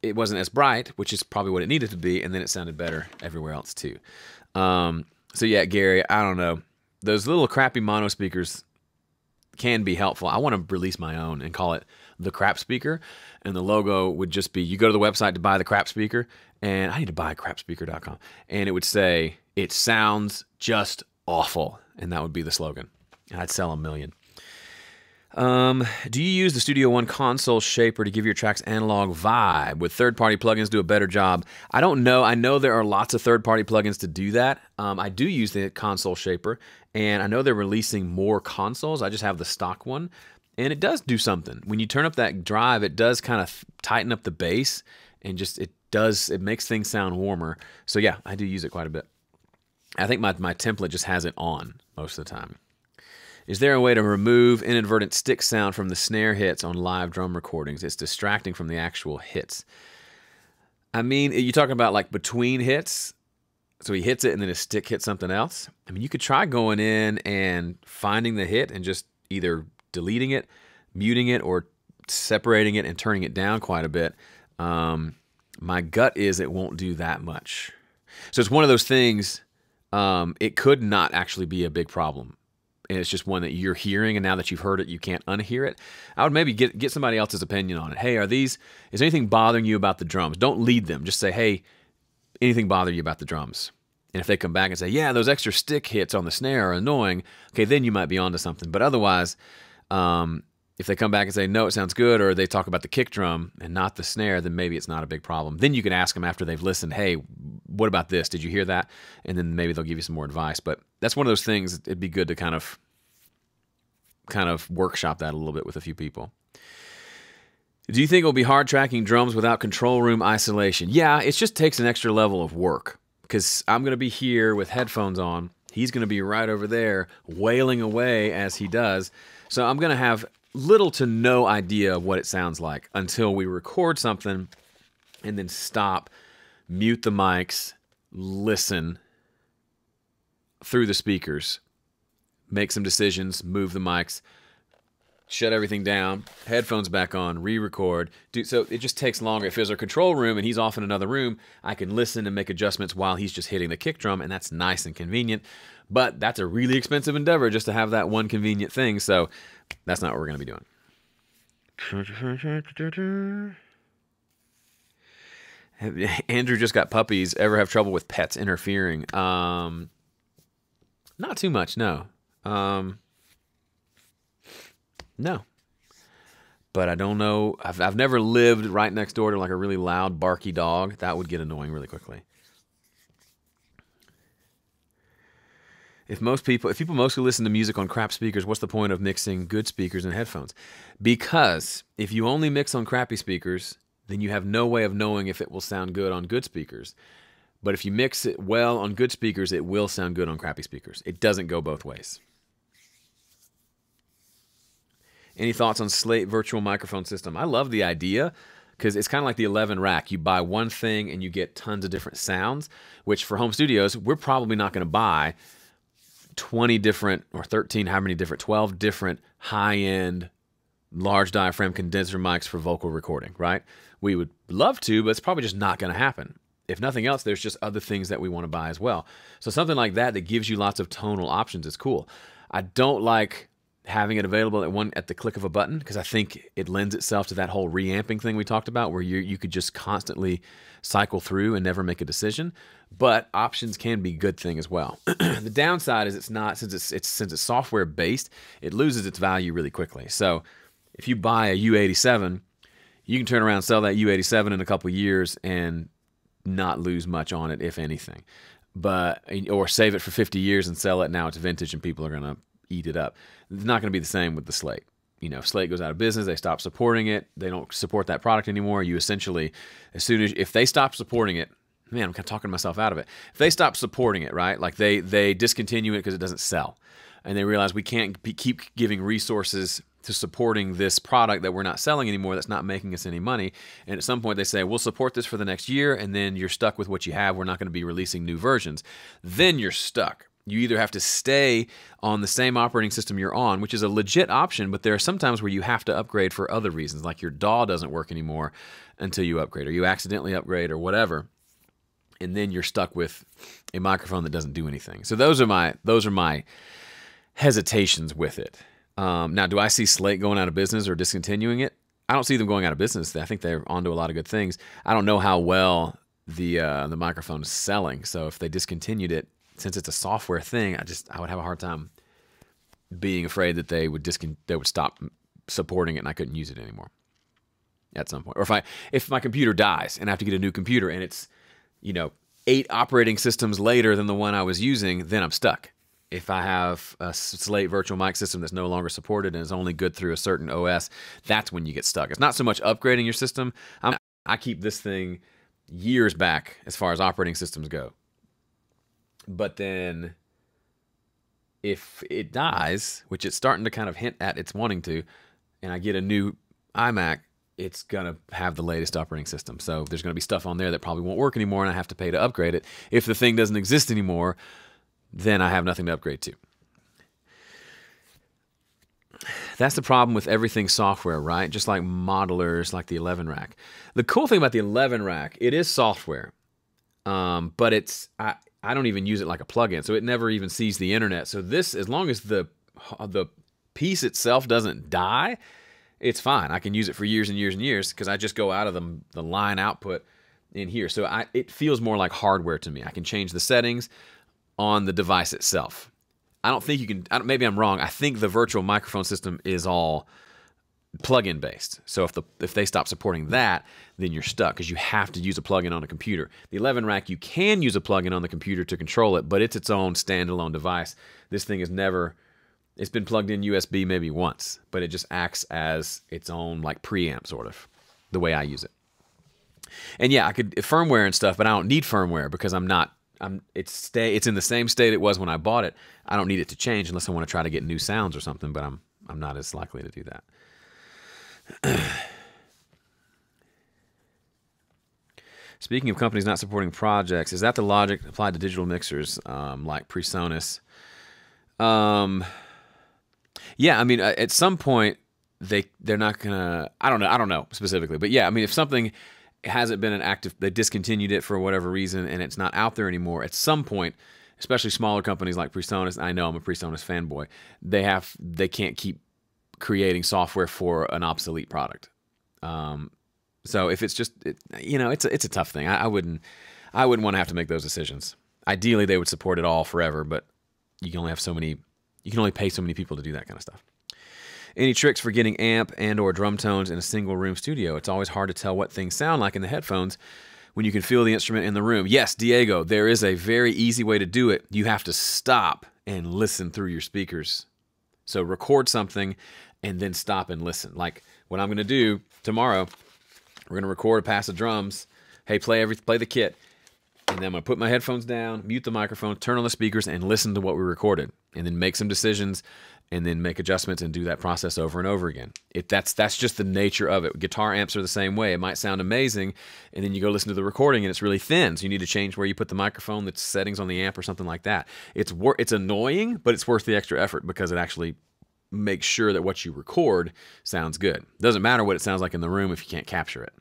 It wasn't as bright, which is probably what it needed to be, and then it sounded better everywhere else too. So yeah, Gary, I don't know. Those little crappy mono speakers can be helpful. I want to release my own and call it the crap speaker, and the logo would just be, you go to the website to buy the crap speaker, and I need to buy crapspeaker.com, and it would say, it sounds just awful, and that would be the slogan, and I'd sell 1 million. Do you use the Studio One console shaper to give your tracks analog vibe? Would third-party plugins do a better job? I don't know. I know there are lots of third-party plugins to do that. I do use the console shaper, and I know they're releasing more consoles. I just have the stock one, and it does do something. When you turn up that drive, it does kind of tighten up the bass, and just it makes things sound warmer. So yeah, I do use it quite a bit. I think my template just has it on most of the time. Is there a way to remove inadvertent stick sound from the snare hits on live drum recordings? It's distracting from the actual hits. I mean, you're talking about like between hits? So he hits it and then his stick hits something else? I mean, you could try going in and finding the hit and just either deleting it, muting it, or separating it and turning it down quite a bit. My gut is it won't do that much. So it's one of those things, it could not actually be a big problem. And it's just one that you're hearing, and now that you've heard it, you can't unhear it. I would maybe get somebody else's opinion on it. Hey, is anything bothering you about the drums? Don't lead them. Just say, hey, anything bother you about the drums? And if they come back and say, yeah, those extra stick hits on the snare are annoying, okay, then you might be onto something. But otherwise, if they come back and say, no, it sounds good, or they talk about the kick drum and not the snare, then maybe it's not a big problem. Then you can ask them after they've listened, hey, what about this? Did you hear that? And then maybe they'll give you some more advice. But that's one of those things, it'd be good to kind of workshop that a little bit with a few people. Do you think it'll be hard tracking drums without control room isolation? Yeah, it just takes an extra level of work, because I'm going to be here with headphones on. He's going to be right over there wailing away as he does. So I'm going to have little to no idea of what it sounds like until we record something and then stop, mute the mics, listen through the speakers, make some decisions, move the mics, shut everything down, headphones back on, re-record. So it just takes longer. If there's a control room and he's off in another room, I can listen and make adjustments while he's just hitting the kick drum, and that's nice and convenient. But that's a really expensive endeavor just to have that one convenient thing, so that's not what we're going to be doing. Andrew just got puppies. Ever have trouble with pets interfering? Not too much, no. No. But I don't know. I've never lived right next door to like a really loud, barky dog. That would get annoying really quickly. If people mostly listen to music on crap speakers, what's the point of mixing good speakers and headphones? Because if you only mix on crappy speakers, then you have no way of knowing if it will sound good on good speakers. But if you mix it well on good speakers, it will sound good on crappy speakers. It doesn't go both ways. Any thoughts on Slate virtual microphone system? I love the idea because it's kind of like the 11 rack. You buy one thing and you get tons of different sounds, which for home studios, we're probably not going to buy 20 different, or 13, how many different, 12 different high-end large diaphragm condenser mics for vocal recording, right? We would love to, but it's probably just not going to happen. If nothing else, there's just other things that we want to buy as well. So something like that gives you lots of tonal options is cool. I don't like having it available at the click of a button, because I think it lends itself to that whole reamping thing we talked about, where you could just constantly cycle through and never make a decision. But options can be a good thing as well. The downside is it's not, since it's software based, it loses its value really quickly. So if you buy a U87, you can turn around and sell that U87 in a couple of years and not lose much on it, if anything. Or save it for 50 years and sell it now it's vintage and people are going to eat it up. It's not going to be the same with the Slate. If Slate goes out of business, they stop supporting it, they don't support that product anymore, you essentially, if they stop supporting it, man, I'm kind of talking myself out of it. If they stop supporting it, right, like they discontinue it because it doesn't sell, and they realize we can't keep giving resources to supporting this product that we're not selling anymore, that's not making us any money, and at some point they say, we'll support this for the next year, and then you're stuck with what you have, we're not going to be releasing new versions, then you're stuck. You either have to stay on the same operating system you're on, which is a legit option, but there are some times where you have to upgrade for other reasons, like your DAW doesn't work anymore until you upgrade, or you accidentally upgrade, or whatever, and then you're stuck with a microphone that doesn't do anything. So those are my hesitations with it. Now, do I see Slate going out of business or discontinuing it? I don't see them going out of business. I think they're onto a lot of good things. I don't know how well the microphone is selling, so if they discontinued it, since it's a software thing, I would have a hard time being afraid that they would stop supporting it and I couldn't use it anymore at some point. Or if my computer dies and I have to get a new computer and it's, 8 operating systems later than the one I was using, then I'm stuck. If I have a Slate virtual mic system that's no longer supported and is only good through a certain OS, that's when you get stuck. It's not so much upgrading your system. I keep this thing years back as far as operating systems go. But then if it dies, which it's starting to kind of hint at it's wanting to, and I get a new iMac, it's going to have the latest operating system. So there's going to be stuff on there that probably won't work anymore, and I have to pay to upgrade it. If the thing doesn't exist anymore, then I have nothing to upgrade to. That's the problem with everything software, right? Just like modelers, like the 11 rack. The cool thing about the 11 rack, it is software, but I don't even use it like a plugin, so it never even sees the internet. So this, as long as the piece itself doesn't die, it's fine. I can use it for years and years and years because I just go out of the line output in here. So it feels more like hardware to me. I can change the settings on the device itself. I don't think you can, maybe I'm wrong. I think the virtual microphone system is all plug-in based. So if they stop supporting that, then you're stuck because you have to use a plug-in on a computer. The 11 rack, you can use a plug-in on the computer to control it, but it's its own standalone device. This thing is it's been plugged in USB maybe once, but it just acts as its own like preamp sort of, the way I use it. And yeah, I could firmware and stuff, but I don't need firmware because it's in the same state it was when I bought it. I don't need it to change unless I want to try to get new sounds or something, but I'm not as likely to do that. Speaking of companies not supporting projects, is that the logic applied to digital mixers like PreSonus? Yeah, I mean, at some point they're not gonna. I don't know specifically, but yeah, I mean, if something hasn't been an active, they discontinued it for whatever reason, and it's not out there anymore. At some point, especially smaller companies like PreSonus, I know I'm a PreSonus fanboy. They can't keep creating software for an obsolete product. So if it's just, it's a tough thing. I wouldn't want to have to make those decisions. Ideally, they would support it all forever, but you can only pay so many people to do that kind of stuff. Any tricks for getting amp and or drum tones in a single room studio? It's always hard to tell what things sound like in the headphones when you can feel the instrument in the room. Yes, Diego, there is a very easy way to do it. You have to stop and listen through your speakers. So record something and then stop and listen. Like what I'm going to do tomorrow, we're going to record a pass of drums. Hey, play the kit. And then I'm going to put my headphones down, mute the microphone, turn on the speakers, and listen to what we recorded. And then make some decisions, and then make adjustments and do that process over and over again. That's just the nature of it. Guitar amps are the same way. It might sound amazing, and then you go listen to the recording, and it's really thin. So you need to change where you put the microphone, the settings on the amp, or something like that. It's annoying, but it's worth the extra effort because it actually makes sure that what you record sounds good. It doesn't matter what it sounds like in the room if you can't capture it.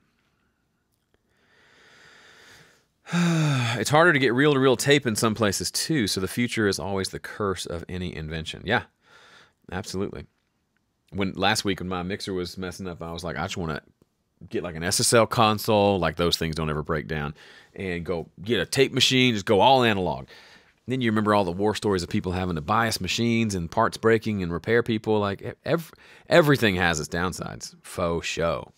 It's harder to get reel-to-reel tape in some places too, so the future is always the curse of any invention. Yeah, absolutely. Last week when my mixer was messing up, I was like, I just want to get like an SSL console, like those things don't ever break down, and go get a tape machine, just go all analog. And then you remember all the war stories of people having to bias machines and parts breaking and repair people. Like everything has its downsides. Faux show.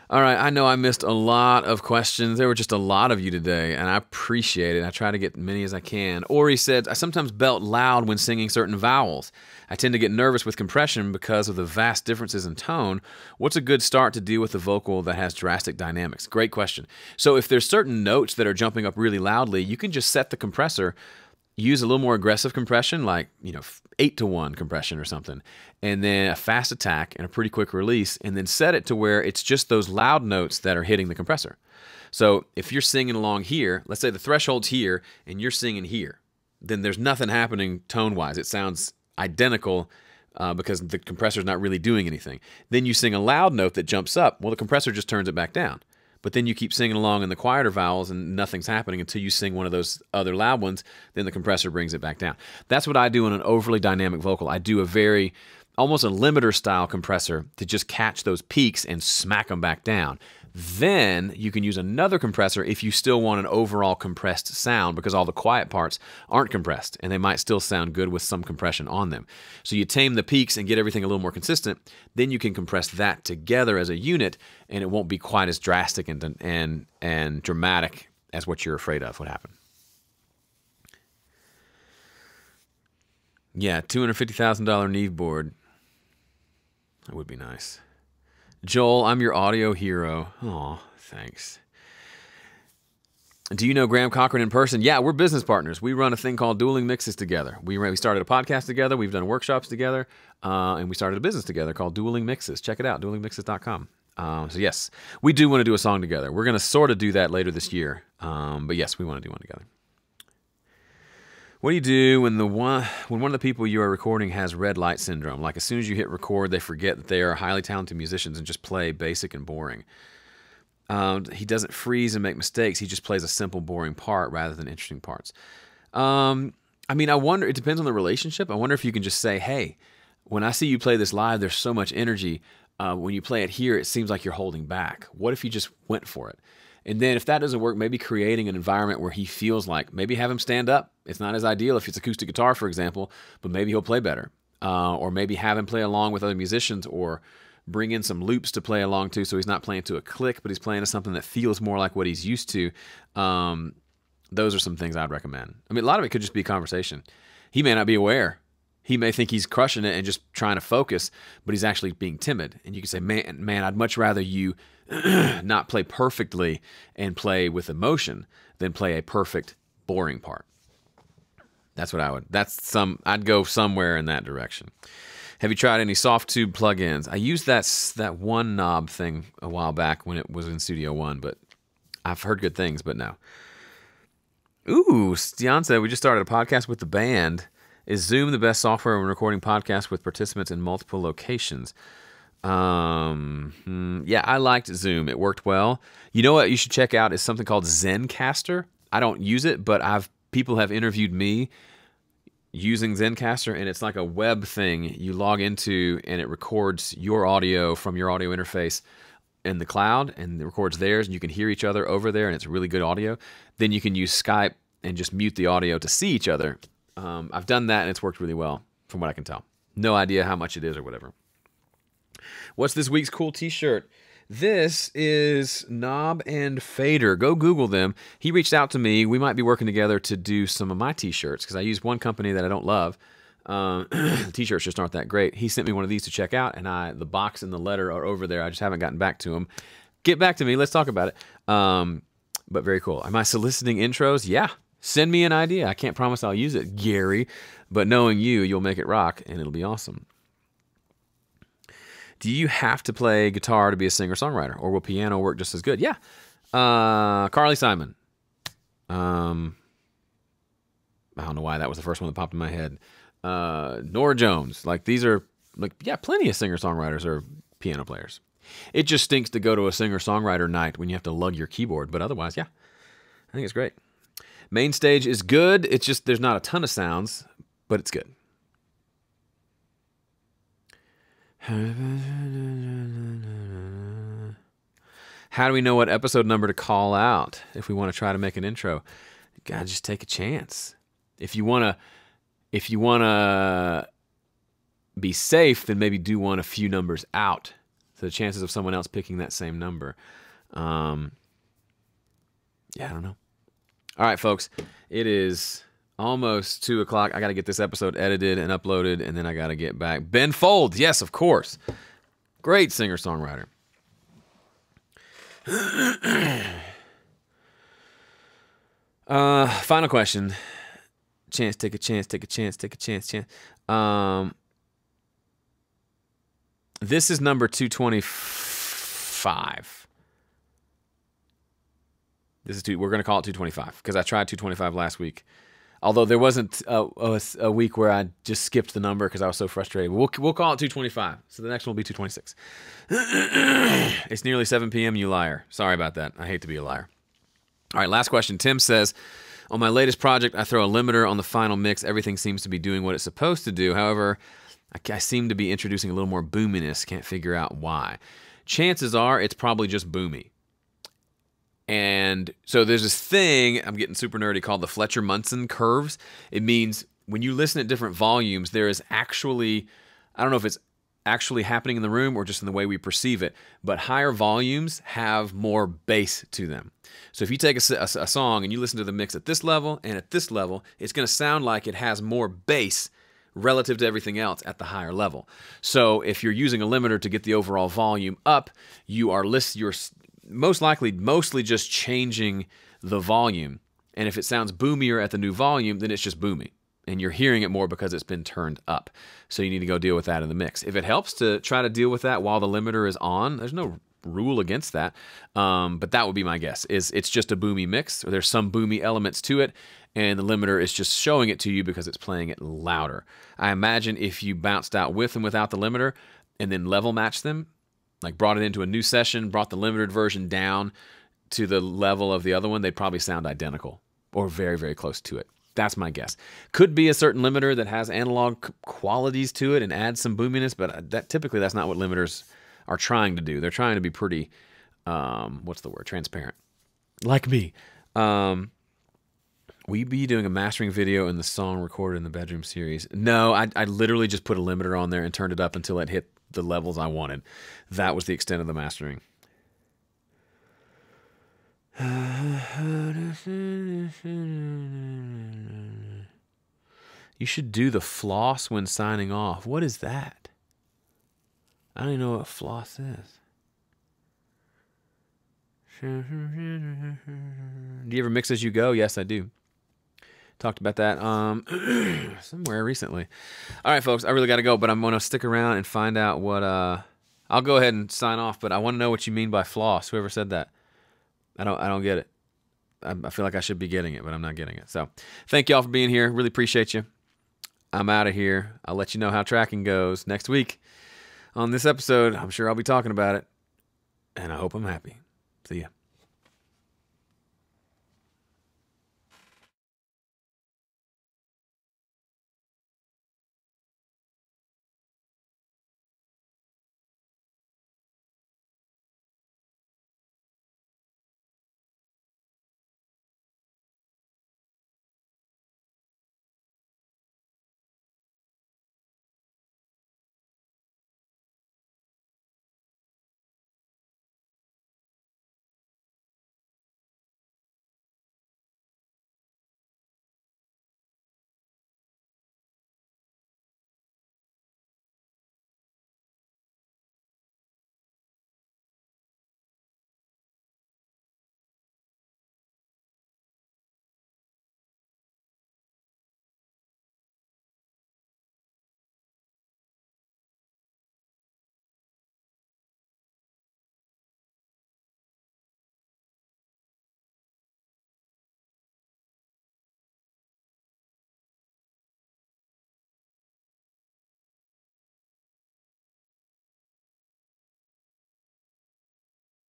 All right, I know I missed a lot of questions. There were just a lot of you today, and I appreciate it. I try to get many as I can. Ori said, I sometimes belt loud when singing certain vowels. I tend to get nervous with compression because of the vast differences in tone. What's a good start to deal with a vocal that has drastic dynamics? Great question. So if there's certain notes that are jumping up really loudly, you can just set the compressor, use a little more aggressive compression, like 8-to-1 compression or something, and then a fast attack and a pretty quick release, and then set it to where it's just those loud notes that are hitting the compressor. So if you're singing along here, let's say the threshold's here, and you're singing here, then there's nothing happening tone-wise. It sounds identical because the compressor's not really doing anything. Then you sing a loud note that jumps up. Well, the compressor just turns it back down. But then you keep singing along in the quieter vowels and nothing's happening until you sing one of those other loud ones, then the compressor brings it back down. That's what I do in an overly dynamic vocal. I do almost a limiter style compressor to just catch those peaks and smack them back down. Then you can use another compressor if you still want an overall compressed sound, because all the quiet parts aren't compressed and they might still sound good with some compression on them. So you tame the peaks and get everything a little more consistent. Then you can compress that together as a unit, and it won't be quite as drastic and dramatic as what you're afraid of would happen. Yeah, $250,000 Neve board. That would be nice. Joel, I'm your audio hero. Aw, thanks. Do you know Graham Cochran in person? Yeah, we're business partners. We run a thing called Dueling Mixes together. We started a podcast together. We've done workshops together. And we started a business together called Dueling Mixes. Check it out, duelingmixes.com. So yes, we do want to do a song together. We're going to sort of do that later this year. But yes, we want to do one together. What do you do when one of the people you are recording has red light syndrome? Like as soon as you hit record, they forget that they are highly talented musicians and just play basic and boring. He doesn't freeze and make mistakes. He just plays a simple, boring part rather than interesting parts. I mean, I wonder, it depends on the relationship. I wonder if you can just say, hey, when I see you play this live, there's so much energy. When you play it here, it seems like you're holding back. What if you just went for it? And then if that doesn't work, maybe creating an environment where he feels like, maybe have him stand up. It's not as ideal if it's acoustic guitar, for example, but maybe he'll play better. Or maybe have him play along with other musicians, or bring in some loops to play along to, so he's not playing to a click, but he's playing to something that feels more like what he's used to. Those are some things I'd recommend. I mean, a lot of it could just be conversation. He may not be aware. He may think he's crushing it and just trying to focus, but he's actually being timid. And you can say, man, I'd much rather you not play perfectly and play with emotion than play a perfect, boring part. That's what I would. I'd go somewhere in that direction. Have you tried any soft tube plugins? I used that one knob thing a while back when it was in Studio One, but I've heard good things, but no. Ooh, Stian said we just started a podcast with the band. Is Zoom the best software when recording podcasts with participants in multiple locations? Yeah, I liked Zoom. It worked well. You know what you should check out is something called Zencaster. I don't use it, but people have interviewed me using Zencaster, and it's like a web thing you log into, and it records your audio from your audio interface in the cloud, and it records theirs, and you can hear each other over there, and it's really good audio. Then you can use Skype and just mute the audio to see each other. I've done that, and it's worked really well, from what I can tell. No idea how much it is or whatever. What's this week's cool t-shirt? This is Knob and Fader. Go Google them. He reached out to me. We might be working together to do some of my t-shirts, because I use one company that I don't love. The t-shirts just aren't that great. He sent me one of these to check out, and the box and the letter are over there. I just haven't gotten back to him. Get back to me. Let's talk about it. But very cool. Am I soliciting intros? Yeah. Send me an idea. I can't promise I'll use it, Gary, but knowing you'll make it rock, and it'll be awesome. Do you have to play guitar to be a singer-songwriter, or will piano work just as good? Yeah. Carly Simon. I don't know why that was the first one that popped in my head. Nora Jones. These are, plenty of singer-songwriters are piano players. It just stinks to go to a singer-songwriter night when you have to lug your keyboard, but otherwise, yeah. I think it's great. Main stage is good. It's just there's not a ton of sounds, but it's good. How do we know what episode number to call out if we want to try to make an intro? You gotta just take a chance. If you wanna be safe, then maybe do one a few numbers out. So the chances of someone else picking that same number. Yeah, I don't know. All right, folks, it is almost 2 o'clock. I got to get this episode edited and uploaded, and then I got to get back. Ben Folds, yes, of course. Great singer-songwriter. Final question. Chance, take a chance, take a chance, take a chance, chance. This is number 225. We're going to call it 225 because I tried 225 last week. Although there wasn't a week where I just skipped the number because I was so frustrated. We'll call it 225. So the next one will be 226. It's nearly 7 p.m., you liar. Sorry about that. I hate to be a liar. All right, last question. Tim says, on my latest project, I throw a limiter on the final mix. Everything seems to be doing what it's supposed to do. However, I seem to be introducing a little more boominess. Can't figure out why. Chances are it's probably just boomy. And so there's this thing, I'm getting super nerdy, called the Fletcher-Munson curves. It means when you listen at different volumes, there is actually, I don't know if it's actually happening in the room or just in the way we perceive it, but higher volumes have more bass to them. So if you take a song and you listen to the mix at this level and at this level, it's going to sound like it has more bass relative to everything else at the higher level. So if you're using a limiter to get the overall volume up, you're most likely mostly just changing the volume. And if it sounds boomier at the new volume, then it's just boomy. And you're hearing it more because it's been turned up. So you need to go deal with that in the mix. If it helps to try to deal with that while the limiter is on, there's no rule against that. But that would be my guess, is it's just a boomy mix, or there's some boomy elements to it, and the limiter is just showing it to you because it's playing it louder. I imagine if you bounced out with and without the limiter and then level matched them, like brought it into a new session, brought the limited version down to the level of the other one, they'd probably sound identical or very, very close to it. That's my guess. Could be a certain limiter that has analog qualities to it and adds some boominess, but typically that's not what limiters are trying to do. They're trying to be pretty, what's the word, transparent. Like me. Will you be doing a mastering video in the song recorded in the bedroom series? No, I literally just put a limiter on there and turned it up until it hit the levels I wanted. That was the extent of the mastering. You should do the floss when signing off. What is that? I don't even know what floss is. Do you ever mix as you go? Yes, I do. Talked about that somewhere recently. All right, folks, I really got to go, but I'm going to stick around and find out what... I'll go ahead and sign off, but I want to know what you mean by floss. Whoever said that. I don't get it. I feel like I should be getting it, but I'm not getting it. So thank y'all for being here. Really appreciate you. I'm out of here. I'll let you know how tracking goes next week on this episode. I'm sure I'll be talking about it, and I hope I'm happy. See ya.